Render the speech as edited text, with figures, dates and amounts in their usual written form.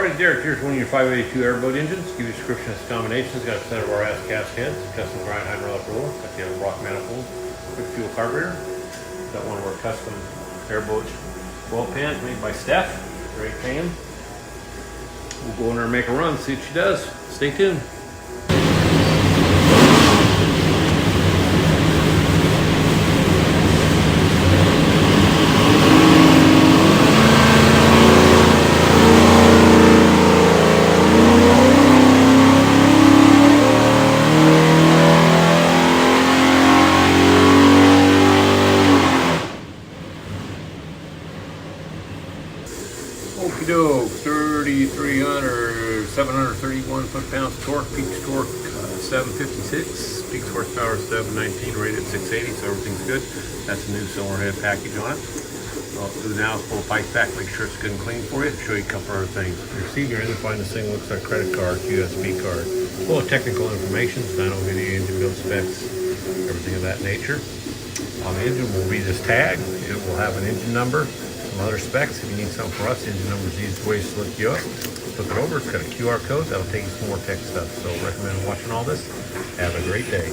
Alright, Derek, here's one of your 582 airboat engines. Give you a description of its combinations. Got a set of our As Cast heads, custom grind hydraulic roller, got the Edelbrock manifold, quick fuel carburetor. Got one of our custom airboat oil pans made by Stefs. Great pan. We'll go in there and make a run, see what she does. Stay tuned. Okie doke, 3,300, 731 foot-pounds torque, peak torque 756, peak horsepower 719, rated 680, so everything's good. That's a new cylinder head package on it. All it's do now is pull the pipe back, make sure it's good and clean for you. Show you a couple other things. If you see you're in, find this thing looks like credit card, USB card. Full of technical information, dyno video, engine build specs, everything of that nature. On the engine will be this tag. It will have an engine number, some other specs. If you need something for us, engine number is the easiest way to look you up. Flip it over, it's got a QR code, that'll take you some more tech stuff. So recommend watching all this. Have a great day.